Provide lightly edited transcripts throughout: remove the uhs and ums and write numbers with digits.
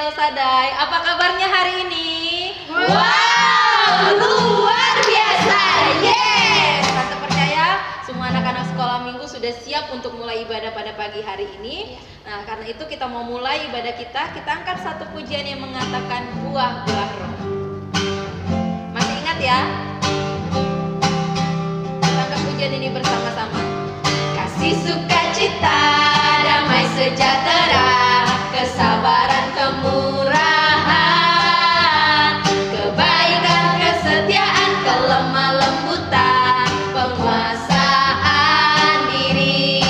Sadai, apa kabarnya hari ini? Wow, luar biasa, yes! Tante percaya semua anak-anak sekolah minggu sudah siap untuk mulai ibadah pada pagi hari ini. Nah, karena itu kita mau mulai ibadah kita angkat satu pujian yang mengatakan buah-buah roh. Masih ingat ya? Kita angkat pujian ini bersama-sama. Kasih, sukacita, damai sejahtera, kesabaran, kemurahan, kebaikan, kesetiaan, kelemah lembutan, penguasaan diri.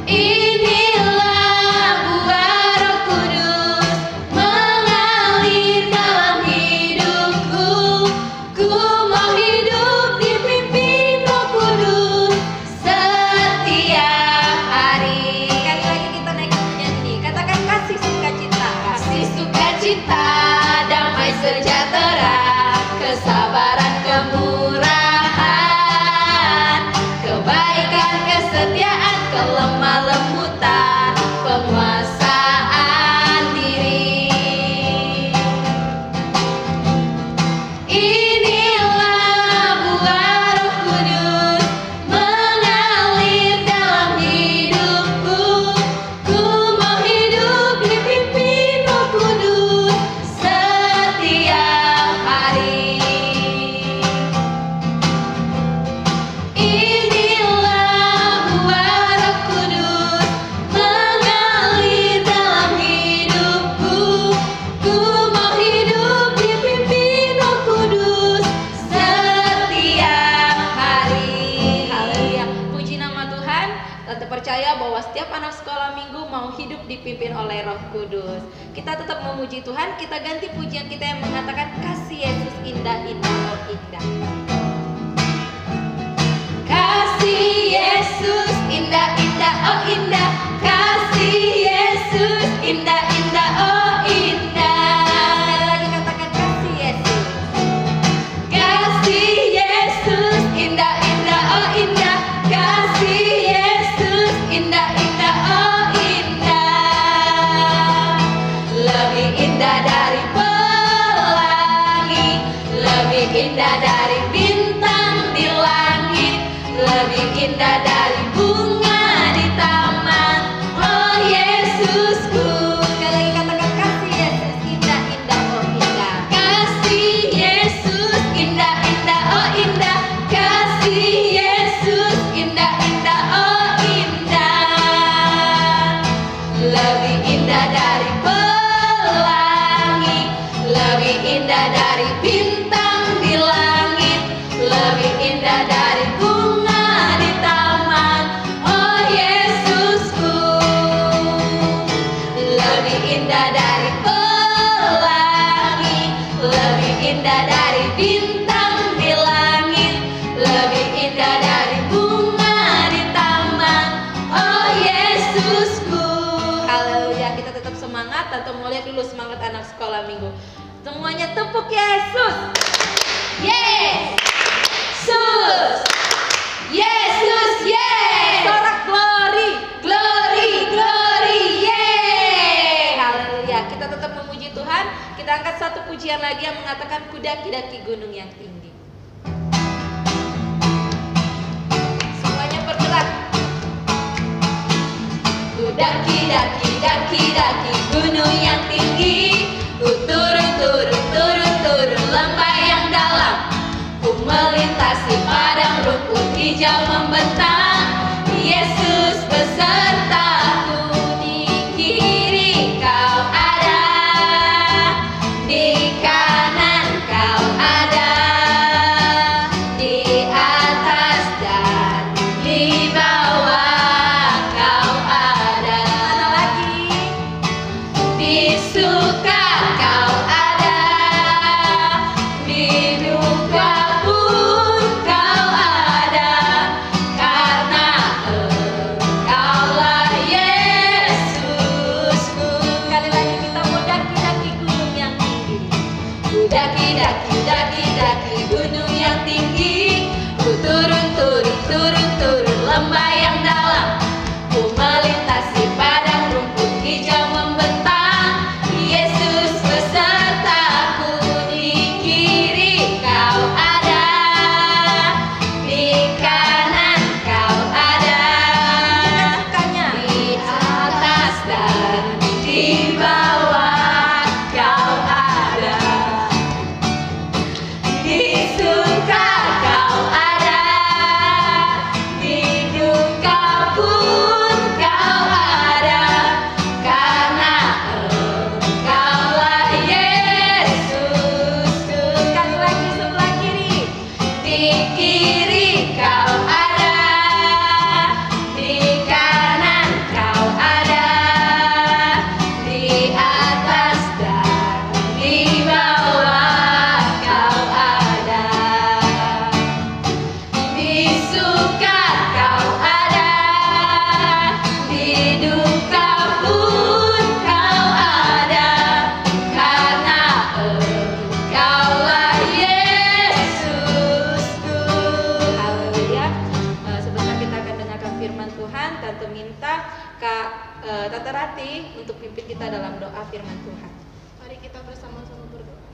Inilah buah Roh Kudus mengalir dalam hidupku. Ku mau hidup dipimpin Roh Kudus setiap hari. Sekali lagi kita naik pujian ini. Katakan kasih sukacita. Kasih, sukacita, damai sejahtera, kesabaran, kemurahan, kebaikan, kesetiaan, kelemah lembutan, penguasaan diri. Inilah buah Roh Kudus mengalir dalam hidupku. Ku mau hidup dipimpin Roh Kudus setiap hari. Inilah buah Roh Kudus mengalir dalam hidupku. Ku mau hidup dipimpin Roh Kudus setiap hari. Haleluya. Puji nama Tuhan. Tante percaya bahwa setiap anak sekolah minggu mau hidup dipimpin oleh Roh Kudus. Kita tetap memuji Tuhan. Kita ganti pujian kita yang mengatakan kasih Yesus indah, indah, oh indah. Kasih Yesus indah, indah, oh indah. Kasih Yesus indah, indah, oh indah. Sekali lagi katakan kasih Yesus. Kasih Yesus indah, indah, oh indah. Kasih Yesus indah, indah, oh indah. Lebih indah dari pelangi, lebih indah dari bintang di langit, lebih indah dari bunga di taman. Oh Yesusku. Sekali lagi katakan kasih Yesus indah, indah, oh indah. Kasih Yesus indah, indah, oh indah. Kasih Yesus indah, indah, oh indah. Lebih indah dari pelangi, lebih indah dari bintang di langit, lebih indah dari bunga di taman. Oh Yesusku. Lebih indah dari pelangi, lebih indah dari bintang di langit, lebih indah dari bunga di taman. Oh Yesusku. Haleluya. Kita tetap semangat. Tante mau lihat dulu semangat anak sekolah minggu. Semuanya tepuk Yesus. Yes, Yesus, Yesus, yes. Sorak glory. Glory, glory, yes. Haleluya. Kita tetap memuji Tuhan. Kita angkat satu pujian lagi yang mengatakan ku daki-daki gunung yang tinggi. Semuanya bergerak. Ku daki, daki, daki, daki gunung yang tinggi. Ku turun, turun, turun, turun lembah yang dalam. Ku melintasi padang rumput hijau membentang. Yesus besertaku, di kiri kau ada, di kanan kau ada, di atas dan di bawah kau ada. Mana lagi? Di suka kau ada, di duka pun kau ada, karena Engkaulah kiri kau ada, di kanan kau ada, di atas dan di bawah kau ada, di suka kau ada, di duka pun kau ada, karena Engkaulah Yesusku. Haleluya. Sebentar kita akan dengarkan firman Tuhan. Tante minta Tante Rati untuk pimpin kita dalam doa firman Tuhan. Mari kita bersama-sama berdoa.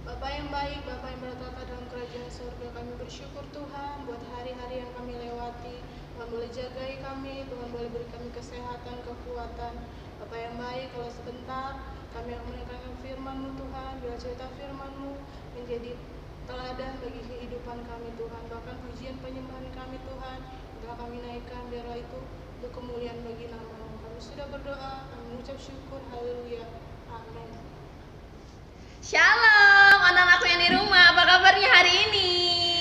Bapa yang baik, Bapa yang bertata dalam kerajaan surga, kami bersyukur Tuhan buat hari-hari yang kami lewati. Tuhan boleh jagai kami, Tuhan boleh beri kami kesehatan, kekuatan. Bapa yang baik, kalau sebentar kami akan mendengarkan firman-Mu Tuhan, bila cerita firman-Mu menjadi teladan bagi kehidupan kami Tuhan. Bahkan pujian penyembahan kami Tuhan, telah kami naikkan, biarlah itu untuk kemuliaan bagi nama-Mu. Kami sudah berdoa, kami mengucap syukur, haleluya, amin. Shalom anak-anakku yang di rumah, apa kabarnya hari ini?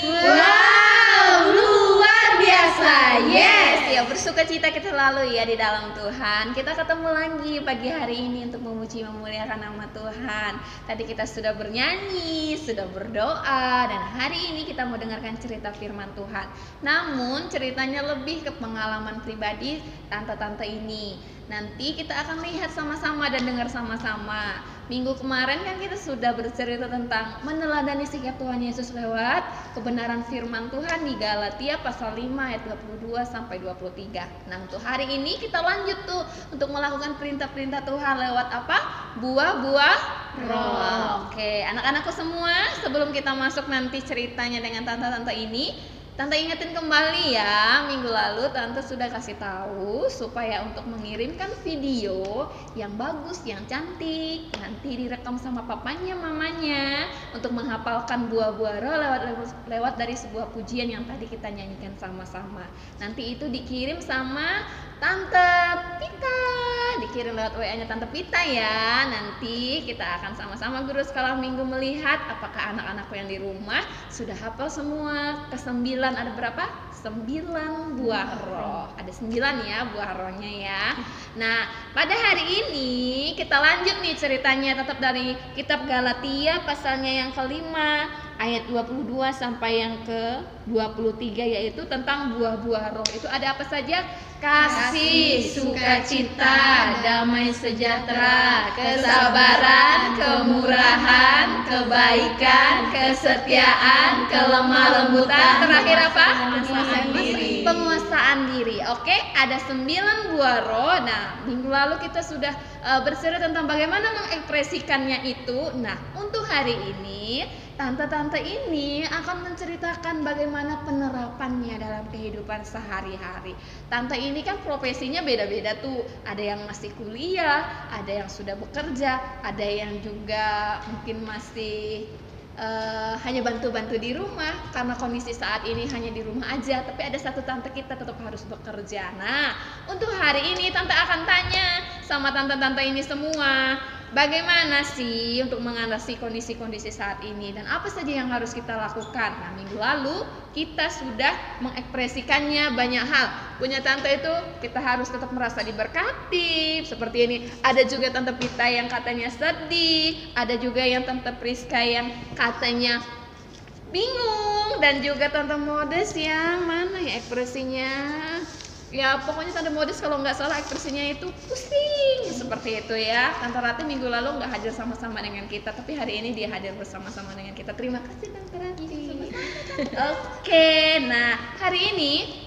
Wow, luar biasa. Yes, ya bersuka cita kita selalu ya di dalam Tuhan. Kita ketemu lagi pagi hari ini untuk memuji memuliakan nama Tuhan. Tadi kita sudah bernyanyi, sudah berdoa, dan hari ini kita mau dengarkan cerita firman Tuhan. Namun ceritanya lebih ke pengalaman pribadi tante-tante ini. Nanti kita akan lihat sama-sama dan dengar sama-sama. Minggu kemarin kan kita sudah bercerita tentang meneladani sikap Tuhan Yesus lewat kebenaran firman Tuhan di Galatia pasal 5 ayat 22 sampai 23. Nah, untuk hari ini kita lanjut tuh untuk melakukan perintah-perintah Tuhan lewat apa? Buah-buah roh. Oke, anak-anakku semua, sebelum kita masuk nanti ceritanya dengan tante-tante ini, Tante ingetin kembali ya, minggu lalu Tante sudah kasih tahu supaya untuk mengirimkan video yang bagus, yang cantik, nanti direkam sama papanya, mamanya untuk menghafalkan buah-buah roh lewat dari sebuah pujian yang tadi kita nyanyikan sama-sama. Nanti itu dikirim sama Tante Pita, dikirim lewat WA-nya Tante Pita ya. Nanti kita akan sama-sama guru sekolah minggu melihat apakah anak-anakku yang di rumah sudah hafal semua ke-9. Ada berapa? 9 buah roh. Ada 9 ya buah rohnya ya. Nah, pada hari ini kita lanjut nih ceritanya tetap dari kitab Galatia pasalnya yang kelima ayat 22 sampai yang ke-23, yaitu tentang buah-buah roh. Itu ada apa saja? Kasih, sukacita, damai sejahtera, kesabaran, kemurahan, kebaikan, kesetiaan, kelemah lembutan. Terakhir apa? Penguasaan diri. Oke, ada 9 buah roh. Nah, minggu lalu kita sudah bercerita tentang bagaimana mengekspresikannya itu. Nah, untuk hari ini tante-tante ini akan menceritakan bagaimana penerapannya dalam kehidupan sehari-hari. Tante ini kan profesinya beda-beda tuh. Ada yang masih kuliah, ada yang sudah bekerja, ada yang juga mungkin masih hanya bantu-bantu di rumah karena kondisi saat ini hanya di rumah aja. Tapi ada satu tante kita tetap harus bekerja. Nah, untuk hari ini tante akan tanya sama tante-tante ini semua, bagaimana sih untuk mengatasi kondisi-kondisi saat ini dan apa saja yang harus kita lakukan. Nah, minggu lalu kita sudah mengekspresikannya banyak hal. Punya tante itu kita harus tetap merasa diberkati seperti ini. Ada juga tante Pita yang katanya sedih, ada juga yang tante Priska yang katanya bingung, dan juga tante Modest yang mana ya ekspresinya? Ya pokoknya tante Modest kalau nggak salah ekspresinya itu pusing seperti itu ya. Tante Rati minggu lalu nggak hadir sama-sama dengan kita, tapi hari ini dia hadir bersama-sama dengan kita. Terima kasih Tante Rati. Oke, nah hari ini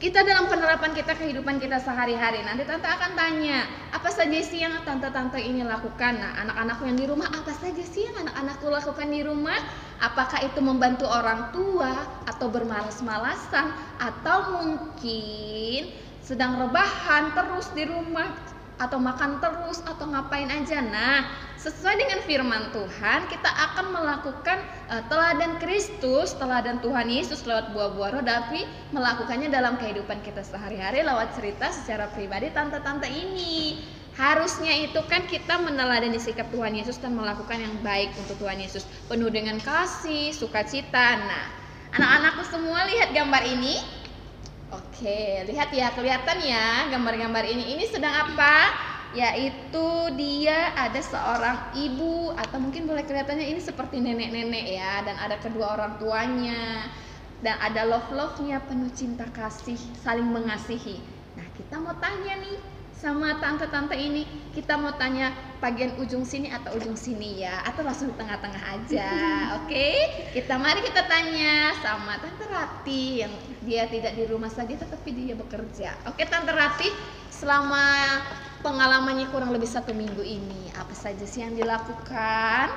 kita dalam penerapan kita kehidupan kita sehari-hari. Nanti tante akan tanya apa saja sih yang tante-tante ini lakukan. Nah, anak-anakku yang di rumah, apa saja sih yang anak-anakku lakukan di rumah? Apakah itu membantu orang tua atau bermalas-malasan, atau mungkin sedang rebahan terus di rumah, atau makan terus, atau ngapain aja. Nah, sesuai dengan firman Tuhan, kita akan melakukan teladan Kristus, teladan Tuhan Yesus lewat buah-buah roh, tapi melakukannya dalam kehidupan kita sehari-hari lewat cerita secara pribadi tante-tante ini. Harusnya itu kan kita meneladani sikap Tuhan Yesus dan melakukan yang baik untuk Tuhan Yesus, penuh dengan kasih, sukacita. Nah, Anak-anakku semua lihat gambar ini. Oke, lihat ya, kelihatan ya gambar-gambar ini. Ini sedang apa? Yaitu dia ada seorang ibu, atau mungkin boleh kelihatannya ini seperti nenek-nenek ya, dan ada kedua orang tuanya, dan ada love-love-nya, penuh cinta kasih, saling mengasihi. Nah, kita mau tanya nih sama tante-tante ini, kita mau tanya bagian ujung sini atau ujung sini ya, atau langsung di tengah-tengah aja. Oke, mari kita tanya sama Tante Rati yang dia tidak di rumah saja tetapi dia bekerja. Oke, Tante Rati, selama pengalamannya kurang lebih 1 minggu ini, apa saja sih yang dilakukan?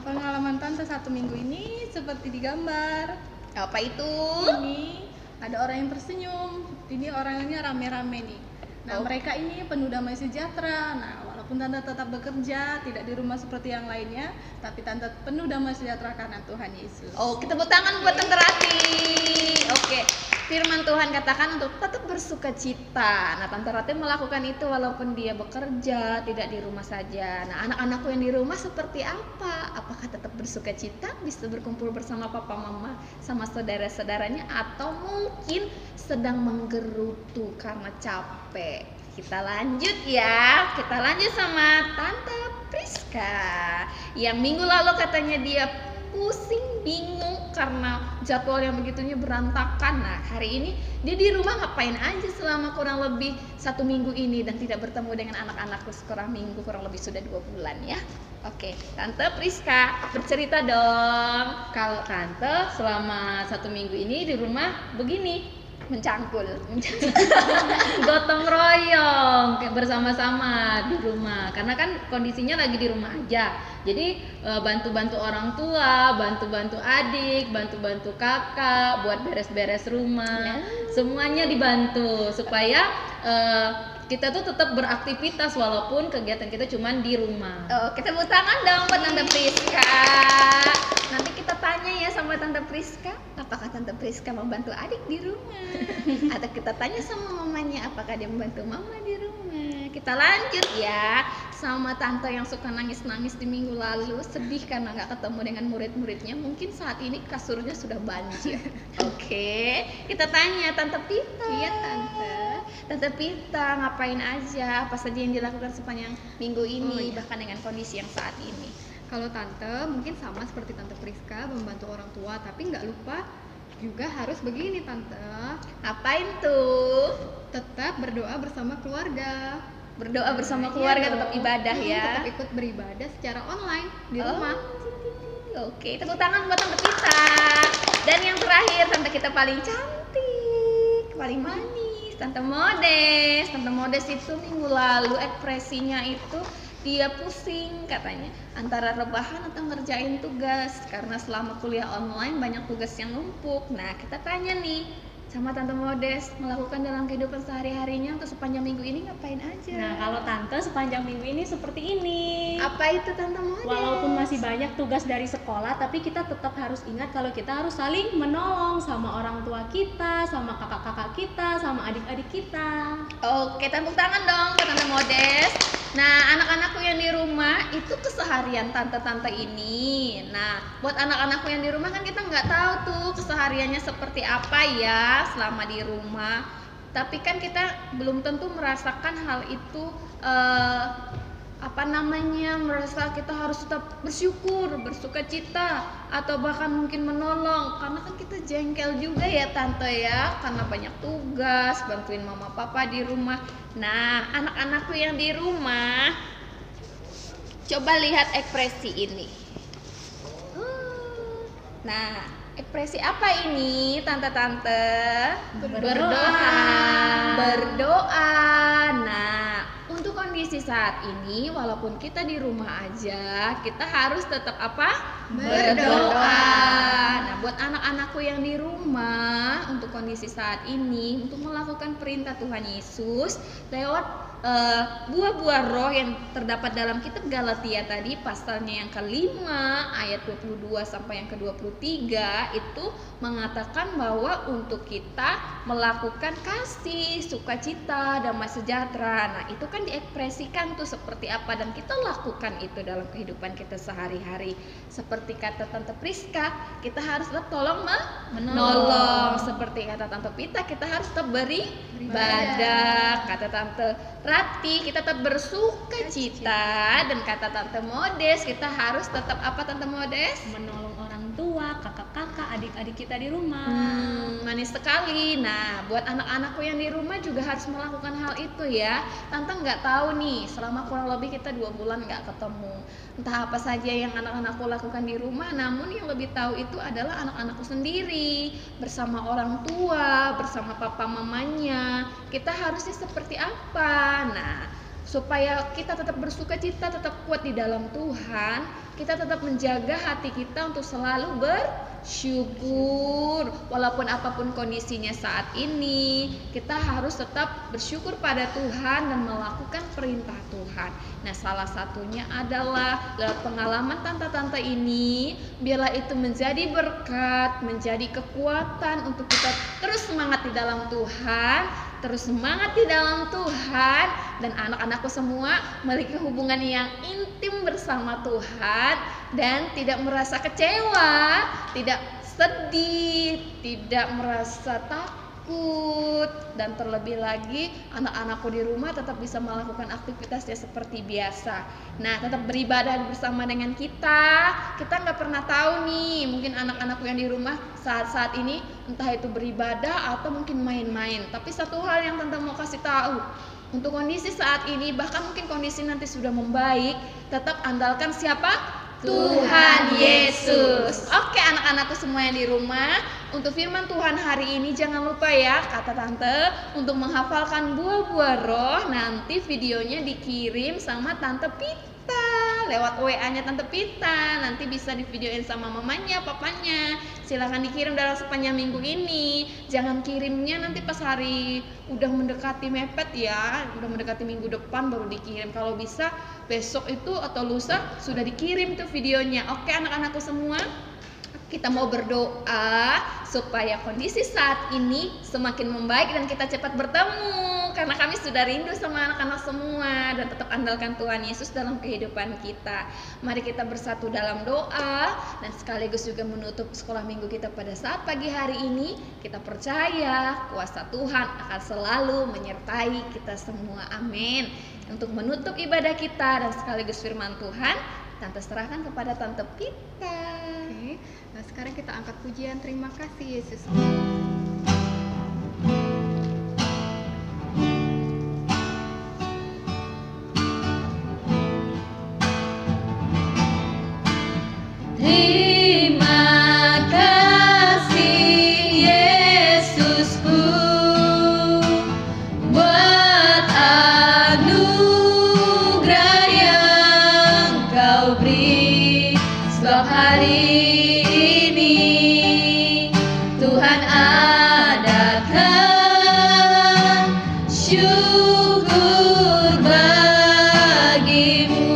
Pengalaman Tante 1 minggu ini seperti digambar. Apa itu? Ini ada orang yang tersenyum. Ini orangnya rame-rame nih. Nah, mereka ini penuh damai sejahtera. Nah, walaupun Tante tetap bekerja, tidak di rumah seperti yang lainnya, tapi Tante penuh damai sejahtera karena Tuhan Yesus. Oh, kita tepuk tangan buat Tante Rati. Oke, firman Tuhan katakan untuk tetap bersuka cita. Nah, Tante Rati melakukan itu walaupun dia bekerja, tidak di rumah saja. Nah, anak-anakku yang di rumah seperti apa? Apakah tetap bersuka cita, bisa berkumpul bersama papa mama, sama saudara-saudaranya, atau mungkin sedang menggerutu karena capek? Kita lanjut ya, kita lanjut sama Tante Priska yang minggu lalu katanya dia pusing, bingung karena jadwal yang begitunya berantakan. Nah, hari ini dia di rumah ngapain aja selama kurang lebih 1 minggu ini dan tidak bertemu dengan anak-anakku kurang lebih sudah 2 bulan ya. Oke, Tante Priska bercerita dong. Kalau Tante selama 1 minggu ini di rumah begini, mencangkul. gotong royong kayak bersama-sama di rumah, karena kan kondisinya lagi di rumah aja. Jadi bantu-bantu orang tua, bantu-bantu adik, bantu-bantu kakak buat beres-beres rumah. Semuanya dibantu supaya kita tuh tetap beraktivitas walaupun kegiatan kita cuman di rumah. Oh, kita tepuk tangan dong buat Tante Priska. Nanti kita tanya ya sama Tante Priska, apakah Tante Priska membantu adik di rumah? Atau kita tanya sama mamanya, apakah dia membantu mama di rumah? Kita lanjut ya sama Tante yang suka nangis-nangis di minggu lalu, sedih karena nggak ketemu dengan murid-muridnya. Mungkin saat ini kasurnya sudah banjir. Oke, kita tanya Tante Pita. Iya, Tante. Tante Pita ngapain aja? Apa saja yang dilakukan sepanjang minggu ini, iya. bahkan dengan kondisi yang saat ini? Kalau Tante mungkin sama seperti Tante Priska, membantu orang tua, tapi nggak lupa juga harus begini Tante, Apain tuh? tetap berdoa bersama keluarga. Berdoa bersama Iya keluarga, dong. tetap ibadah ya. Tetap ikut beribadah secara online di rumah. Oke, tepuk tangan buat Tante Pita. Dan yang terakhir, Tante kita paling cantik, paling manis, Tante Modes. Tante Modes itu minggu lalu ekspresinya itu dia pusing katanya antara rebahan atau ngerjain tugas karena selama kuliah online banyak tugas yang numpuk. Nah, kita tanya nih sama Tante Modes, melakukan dalam kehidupan sehari-harinya untuk sepanjang minggu ini ngapain aja? Nah, kalau Tante sepanjang minggu ini seperti ini. Apa itu Tante Modes? Walaupun masih banyak tugas dari sekolah, tapi kita tetap harus ingat kalau kita harus saling menolong sama orang tua kita, sama kakak-kakak kita, sama adik-adik kita. Oke, tepuk tangan dong buat Tante Modes. Nah, anak-anakku yang di rumah itu keseharian tante-tante ini. Nah, buat anak-anakku yang di rumah kan kita nggak tahu tuh kesehariannya seperti apa ya selama di rumah. Tapi kan kita belum tentu merasakan hal itu, merasa kita harus tetap bersyukur, bersuka cita, atau bahkan mungkin menolong, karena kan kita jengkel juga ya Tante ya, karena banyak tugas, bantuin mama papa di rumah. Nah, anak-anakku yang di rumah, coba lihat ekspresi ini. Nah, ekspresi apa ini tante-tante? Berdoa. Berdoa. Nah, untuk kondisi saat ini walaupun kita di rumah aja, kita harus tetap apa? Berdoa. Nah, buat anak-anakku yang di rumah, untuk kondisi saat ini, untuk melakukan perintah Tuhan Yesus lewat buah-buah roh yang terdapat dalam kitab Galatia tadi, pasalnya yang ke-5 ayat 22 sampai yang ke-23 itu mengatakan bahwa untuk kita melakukan kasih, sukacita, damai sejahtera. Nah, itu kan diekspresikan tuh seperti apa, dan kita lakukan itu dalam kehidupan kita sehari-hari. Seperti kata Tante Priska, kita harus tetap tolong menolong. Seperti kata Tante Pita, kita harus tetap beribadah. Kata Tante Rati, kita tetap bersuka cita. Dan kata Tante Modes, kita harus tetap apa Tante Modes? Menolong orang tua, kakak-kakak, adik-adik kita di rumah. Manis sekali. Nah, buat anak-anakku yang di rumah juga harus melakukan hal itu ya. Tante nggak tahu nih, selama kurang lebih kita 2 bulan nggak ketemu, entah apa saja yang anak-anakku lakukan di rumah. Namun yang lebih tahu itu adalah anak-anakku sendiri, bersama orang tua, bersama papa mamanya. Kita harusnya seperti apa? Nah, supaya kita tetap bersuka cita, tetap kuat di dalam Tuhan, kita tetap menjaga hati kita untuk selalu bersyukur. Walaupun apapun kondisinya saat ini, kita harus tetap bersyukur pada Tuhan dan melakukan perintah Tuhan. Nah, salah satunya adalah lewat pengalaman tante-tante ini, biarlah itu menjadi berkat, menjadi kekuatan untuk kita terus semangat di dalam Tuhan, terus semangat di dalam Tuhan, dan anak-anakku semua memiliki hubungan yang intim bersama Tuhan dan tidak merasa kecewa, tidak sedih, tidak merasa takut, dan terlebih lagi anak-anakku di rumah tetap bisa melakukan aktivitasnya seperti biasa. Nah, tetap beribadah bersama dengan kita. Kita nggak pernah tahu nih, mungkin anak-anakku yang di rumah saat-saat ini entah itu beribadah atau mungkin main-main. Tapi satu hal yang tante mau kasih tahu, untuk kondisi saat ini, bahkan mungkin kondisi nanti sudah membaik, tetap andalkan siapa? Tuhan Yesus. Oke, anak-anakku semua yang di rumah, untuk firman Tuhan hari ini jangan lupa ya, kata tante, untuk menghafalkan buah-buah roh. Nanti videonya dikirim sama Tante Pita lewat WA-nya Tante Pita. Nanti bisa divideoin sama mamanya, papanya. Silahkan dikirim dalam sepanjang minggu ini. Jangan kirimnya nanti pas hari udah mendekati mepet ya, udah mendekati minggu depan baru dikirim. Kalau bisa besok itu atau lusa sudah dikirim tuh videonya. Oke anak-anakku semua, kita mau berdoa supaya kondisi saat ini semakin membaik dan kita cepat bertemu, karena kami sudah rindu sama anak-anak semua, dan tetap andalkan Tuhan Yesus dalam kehidupan kita. Mari kita bersatu dalam doa dan sekaligus juga menutup sekolah minggu kita pada saat pagi hari ini. Kita percaya kuasa Tuhan akan selalu menyertai kita semua. Amin. Untuk menutup ibadah kita dan sekaligus firman Tuhan, Tante serahkan kepada Tante Pita. Oke, nah sekarang kita angkat pujian terima kasih Yesus. Terima kasih Yesusku buat anugerah yang Kau beri, sebab hari ini Tuhan adakan syukur bagimu.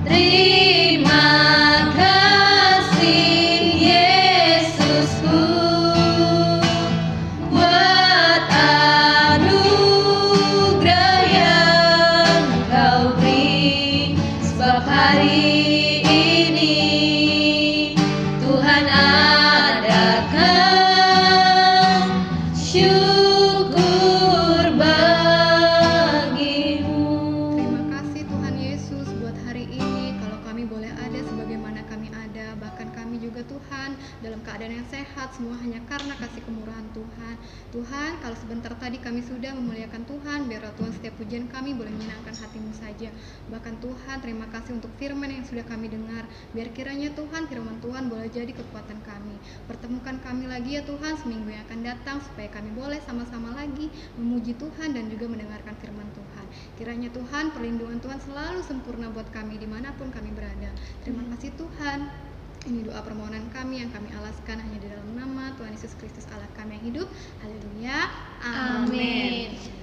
Terima kasih Yesusku buat anugerah yang Kau beri, sebab hari ini Tuhan adakan syukur bagimu. Terima kasih Tuhan Yesus buat hari ini. Kalau kami boleh ada sebagaimana kami ada, bahkan kami juga Tuhan dalam keadaan yang sehat, semua hanya karena kasih kemurahan Tuhan. Tuhan, kalau sebentar tadi kami sudah memuliakan Tuhan, biarlah Tuhan setiap pujian kami boleh menyenangkan hati-Mu saja. Bahkan Tuhan, terima kasih untuk firman yang sudah kami dengar. Biar kiranya Tuhan, firman Tuhan boleh jadi kekuatan kami. Pertemukan kami lagi ya Tuhan seminggu yang akan datang, supaya kami boleh sama-sama lagi memuji Tuhan dan juga mendengarkan firman Tuhan. Kiranya Tuhan, perlindungan Tuhan selalu sempurna buat kami dimanapun kami berada. Terima kasih Tuhan. Ini doa permohonan kami yang kami alaskan hanya di dalam nama Tuhan Yesus Kristus Allah kami yang hidup. Haleluya. Amin.